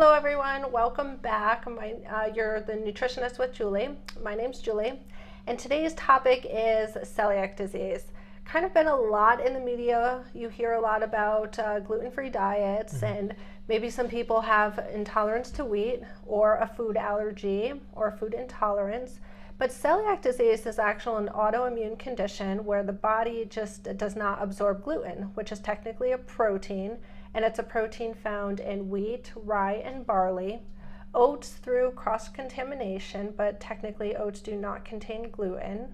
Hello everyone, welcome back. You're the Nutritionist with Julie. My name's Julie, and today's topic is celiac disease. Kind of been a lot in the media. You hear a lot about gluten-free diets, and maybe some people have intolerance to wheat or a food allergy or food intolerance. But celiac disease is actually an autoimmune condition where the body just does not absorb gluten, which is technically a protein, and it's a protein found in wheat, rye, and barley. Oats through cross-contamination, but technically oats do not contain gluten.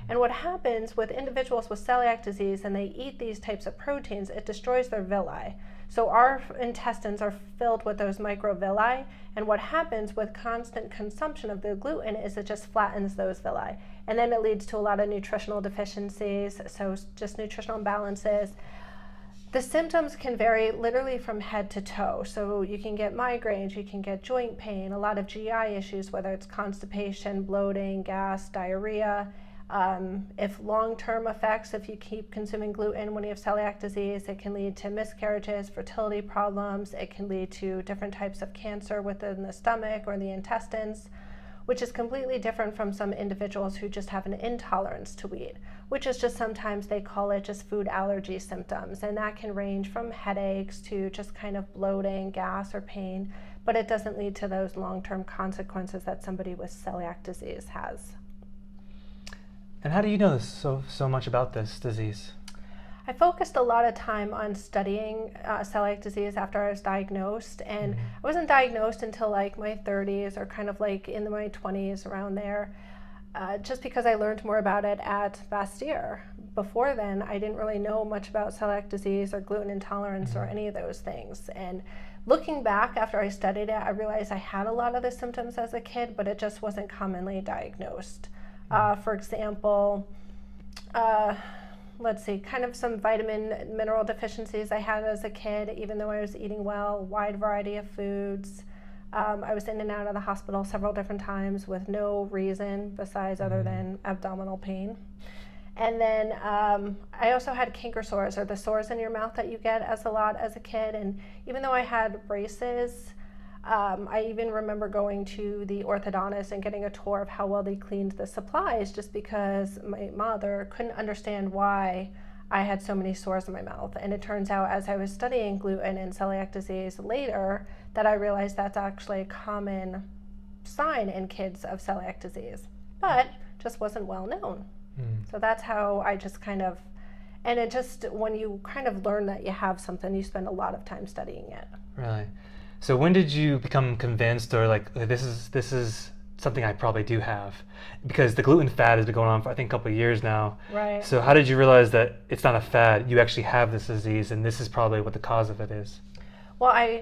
And what happens with individuals with celiac disease and they eat these types of proteins, it destroys their villi. So our intestines are filled with those microvilli, and what happens with constant consumption of the gluten is it just flattens those villi. And then it leads to a lot of nutritional deficiencies, so just nutritional imbalances. The symptoms can vary literally from head to toe. So you can get migraines, you can get joint pain, a lot of GI issues, whether it's constipation, bloating, gas, diarrhea. If long-term effects, if you keep consuming gluten when you have celiac disease, it can lead to miscarriages, fertility problems. It can lead to different types of cancer within the stomach or the intestines, which is completely different from some individuals who just have an intolerance to wheat, which is just sometimes they call it just food allergy symptoms. And that can range from headaches to just kind of bloating, gas, or pain, but it doesn't lead to those long-term consequences that somebody with celiac disease has. And how do you know so much about this disease? I focused a lot of time on studying celiac disease after I was diagnosed, and I wasn't diagnosed until like my 30s or kind of like in my 20s, around there, just because I learned more about it at Bastyr. Before then, I didn't really know much about celiac disease or gluten intolerance or any of those things. And looking back after I studied it, I realized I had a lot of the symptoms as a kid, but it just wasn't commonly diagnosed. For example, let's see, kind of some vitamin, mineral deficiencies I had as a kid, even though I was eating well, wide variety of foods. I was in and out of the hospital several different times with no reason besides other than abdominal pain. And then I also had canker sores, or the sores in your mouth that you get as a kid. And even though I had braces, I even remember going to the orthodontist and getting a tour of how well they cleaned the supplies, just because my mother couldn't understand why I had so many sores in my mouth. And it turns out, as I was studying gluten and celiac disease later, that I realized that's actually a common sign in kids of celiac disease, but just wasn't well known. So that's how I just kind of, and it just, when you kind of learn that you have something, you spend a lot of time studying it. Really? So when did you become convinced, or like, this is something I probably do have? Because the gluten fad has been going on for I think a couple of years now. Right. So how did you realize that it's not a fad, you actually have this disease, and this is probably what the cause of it is? Well,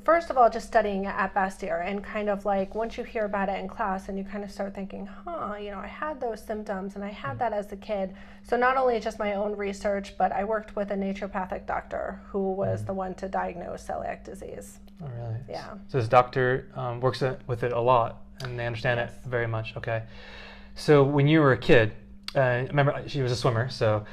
first of all, just studying at Bastyr, and kind of like once you hear about it in class and you kind of start thinking, I had those symptoms and I had that as a kid. So not only just my own research, but I worked with a naturopathic doctor who was the one to diagnose celiac disease. Oh, really? Yeah. So this doctor works with it a lot, and they understand it very much. Okay. So when you were a kid, remember she was a swimmer, so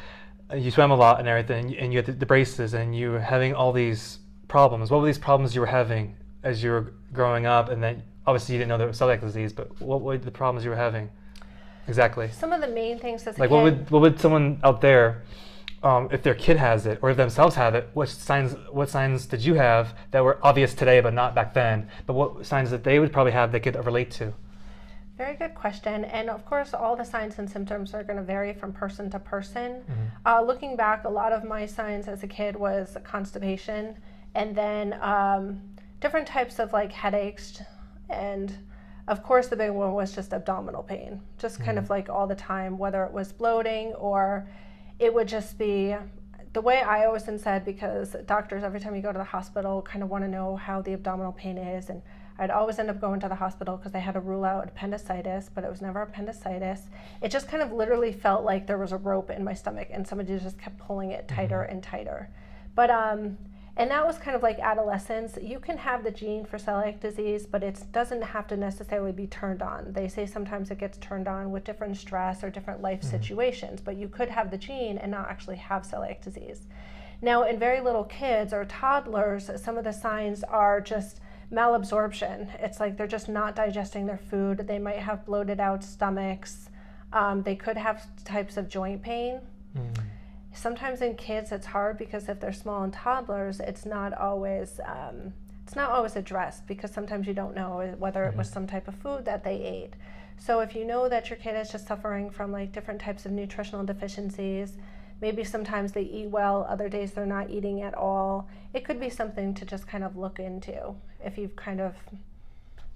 you swam a lot and everything, and you had the braces, and you were having all these problems. What were these problems you were having as you were growing up? And then obviously you didn't know there was celiac disease, but what were the problems you were having exactly? Some of the main things as a kid. What would someone out there, if their kid has it or if themselves have it, what signs did you have that were obvious today but not back then? But what signs that they would probably have they could relate to? Very good question. And of course, all the signs and symptoms are going to vary from person to person. Looking back, a lot of my signs as a kid was constipation, and then different types of like headaches, and of course the big one was just abdominal pain, just kind of like all the time, whether it was bloating or it would just be the way I always said, because doctors, every time you go to the hospital, kind of want to know how the abdominal pain is, and I'd always end up going to the hospital because they had to rule out appendicitis, but it was never appendicitis. It just kind of literally felt like there was a rope in my stomach and somebody just kept pulling it tighter and tighter. But and that was kind of like adolescence. You can have the gene for celiac disease, but it doesn't have to necessarily be turned on. They say sometimes it gets turned on with different stress or different life situations, but you could have the gene and not actually have celiac disease. Now, in very little kids or toddlers, some of the signs are just malabsorption. It's like they're just not digesting their food. They might have bloated out stomachs. They could have types of joint pain. Sometimes in kids it's hard because if they're small and toddlers, it's not always addressed, because sometimes you don't know whether it was some type of food that they ate. So if you know that your kid is just suffering from like different types of nutritional deficiencies, maybe sometimes they eat well, other days they're not eating at all, it could be something to just kind of look into if you've kind of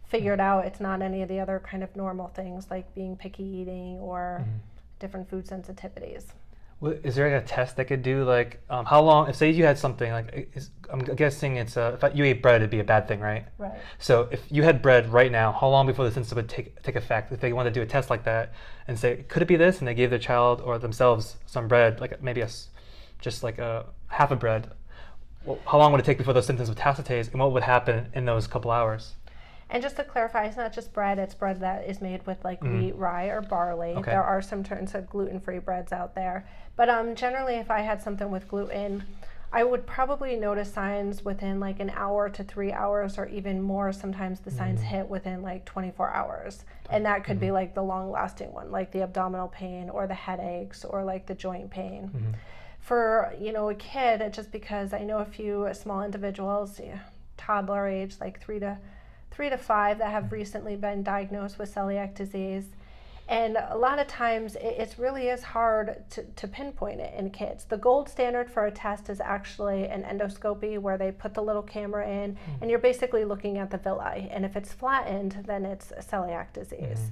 figured out it's not any of the other kind of normal things like being picky eating or different food sensitivities. Well, is there like a test they could do? Like, how long? If say you had something like, I'm guessing it's if you ate bread, it'd be a bad thing, right? Right. So if you had bread right now, how long before the symptom would take effect? If they wanted to do a test like that and say, could it be this? And they gave their child or themselves some bread, like maybe just like a half a bread. Well, how long would it take before those symptoms would metastasize, and what would happen in those couple hours? And just to clarify, it's not just bread, it's bread that is made with like wheat, rye, or barley. Okay. There are some kinds of gluten-free breads out there. But generally, if I had something with gluten, I would probably notice signs within like an hour to 3 hours, or even more. Sometimes the signs hit within like 24 hours. And that could be like the long-lasting one, like the abdominal pain or the headaches or like the joint pain. For, a kid, just because I know a few small individuals, toddler age, like 3 to 5, that have recently been diagnosed with celiac disease. And a lot of times it really is hard to pinpoint it in kids. The gold standard for a test is actually an endoscopy, where they put the little camera in and you're basically looking at the villi. And if it's flattened, then it's celiac disease.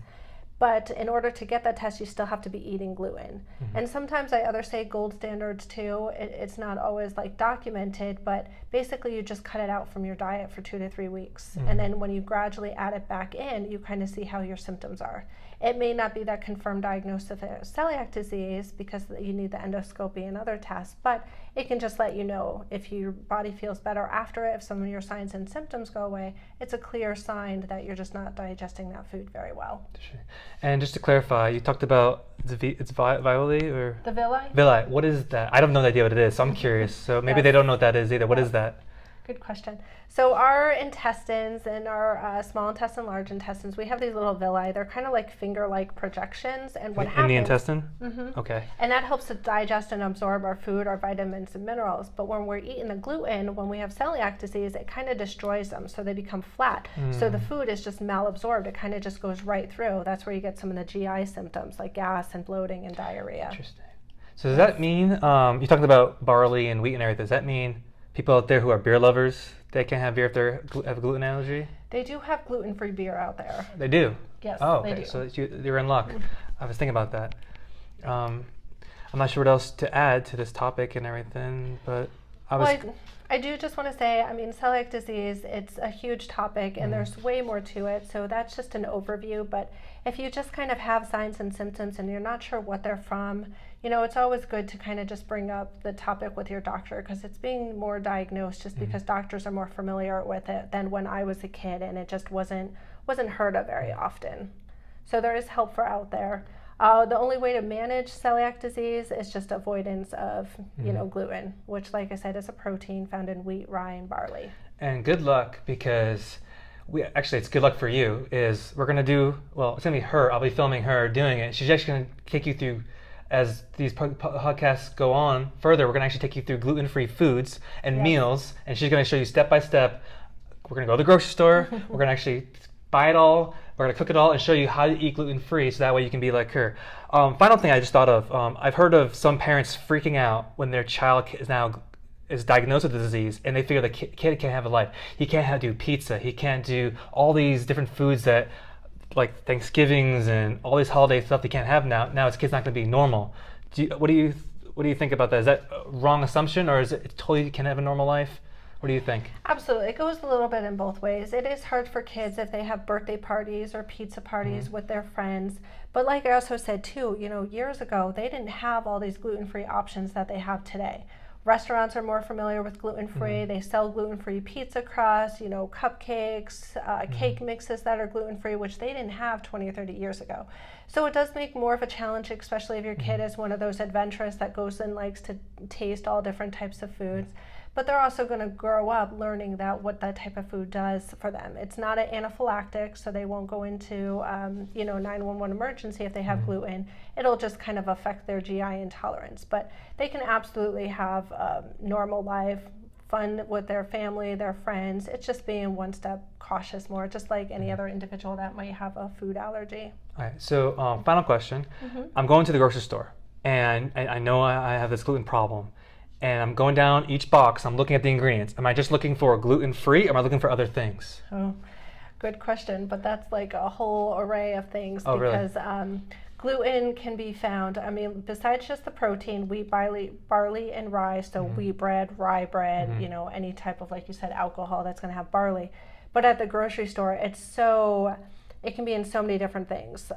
But in order to get that test, you still have to be eating gluten. And sometimes I say gold standards too. It's not always like documented, but basically you just cut it out from your diet for 2 to 3 weeks. And then when you gradually add it back in, you kind of see how your symptoms are. It may not be that confirmed diagnosis of celiac disease because you need the endoscopy and other tests, but it can just let you know if your body feels better after it, if some of your signs and symptoms go away. It's a clear sign that you're just not digesting that food very well. Sure. And just to clarify, you talked about it's villi or? The villi? Villi, what is that? I don't know the idea what it is, so I'm curious. So maybe they don't know what that is either. What is that? Good question. So our intestines and our small intestine, large intestines, we have these little villi. They're kind of like finger-like projections. And what happens... In the intestine? Okay. And that helps to digest and absorb our food, our vitamins and minerals. But when we're eating the gluten, when we have celiac disease, it kind of destroys them, so they become flat. So the food is just malabsorbed. It kind of just goes right through. That's where you get some of the GI symptoms like gas and bloating and diarrhea. Interesting. So does that mean, you talked about barley and wheat and everything, does that mean people out there who are beer lovers, they can't have beer if they have a gluten allergy? They do have gluten-free beer out there. They do? Yes, oh, okay. they do. So you're in luck. I was thinking about that. I'm not sure what else to add to this topic and everything, but I do just want to say, celiac disease, it's a huge topic and there's way more to it. So that's just an overview. But if you just kind of have signs and symptoms and you're not sure what they're from, it's always good to kind of just bring up the topic with your doctor, because it's being more diagnosed just because doctors are more familiar with it than when I was a kid, and it just wasn't heard of very often. So there is help for out there. The only way to manage celiac disease is just avoidance of, gluten, which, like I said, is a protein found in wheat, rye, and barley. And good luck, because it's good luck for you, is we're going to do, it's going to be her. I'll be filming her doing it. She's actually going to take you through, as these podcasts go on further, we're going to actually take you through gluten-free foods and meals, and she's going to show you step by step. We're going to go to the grocery store. We're going to actually buy it all. We're going to cook it all and show you how to eat gluten-free, so that way you can be like her. Final thing I just thought of, I've heard of some parents freaking out when their child is diagnosed with the disease, and they figure the kid can't have a life. He can't do pizza. He can't do all these different foods that, like Thanksgivings and all these holiday stuff, they can't have now. Now his kid's not going to be normal. What do you think about that? Is that a wrong assumption, or is it totally can have a normal life? What do you think? Absolutely. It goes a little bit in both ways. It is hard for kids if they have birthday parties or pizza parties with their friends. But like I also said too, years ago, they didn't have all these gluten-free options that they have today. Restaurants are more familiar with gluten-free. They sell gluten-free pizza crusts, cupcakes, cake mixes that are gluten-free, which they didn't have 20 or 30 years ago. So it does make more of a challenge, especially if your kid is one of those adventurous that goes and likes to taste all different types of foods. but they're also going to grow up learning that what that type of food does for them. It's not an anaphylactic, so they won't go into 911 emergency if they have gluten. It'll just kind of affect their GI intolerance, but they can absolutely have a normal life, fun with their family, their friends. It's just being one step cautious more, just like any other individual that might have a food allergy. All right, so final question. I'm going to the grocery store, and I know I have this gluten problem, and I'm going down each box, I'm looking at the ingredients. Am I just looking for gluten-free, or am I looking for other things? Oh, good question, but that's like a whole array of things because gluten can be found, I mean, besides just the protein, wheat, barley, and rye, so wheat bread, rye bread, any type of, like you said, alcohol that's going to have barley. But at the grocery store, it can be in so many different things.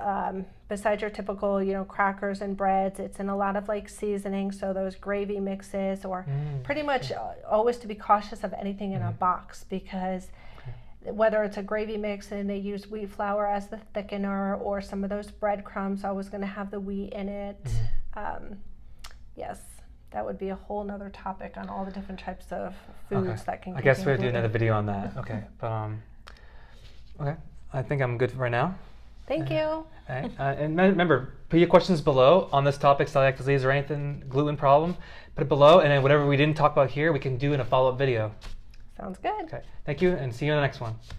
Besides your typical, crackers and breads, it's in a lot of like seasonings, so those gravy mixes, or pretty much always to be cautious of anything in a box, because whether it's a gravy mix and they use wheat flour as the thickener, or some of those breadcrumbs always going to have the wheat in it. Yes, that would be a whole nother topic on all the different types of foods that can. I guess we'll do another video on that. Okay, but okay, I think I'm good for right now. Thank you. Right. And remember, put your questions below on this topic, celiac disease or anything gluten problem. Put it below, and then whatever we didn't talk about here, we can do in a follow-up video. Sounds good. Okay. Thank you, and see you in the next one.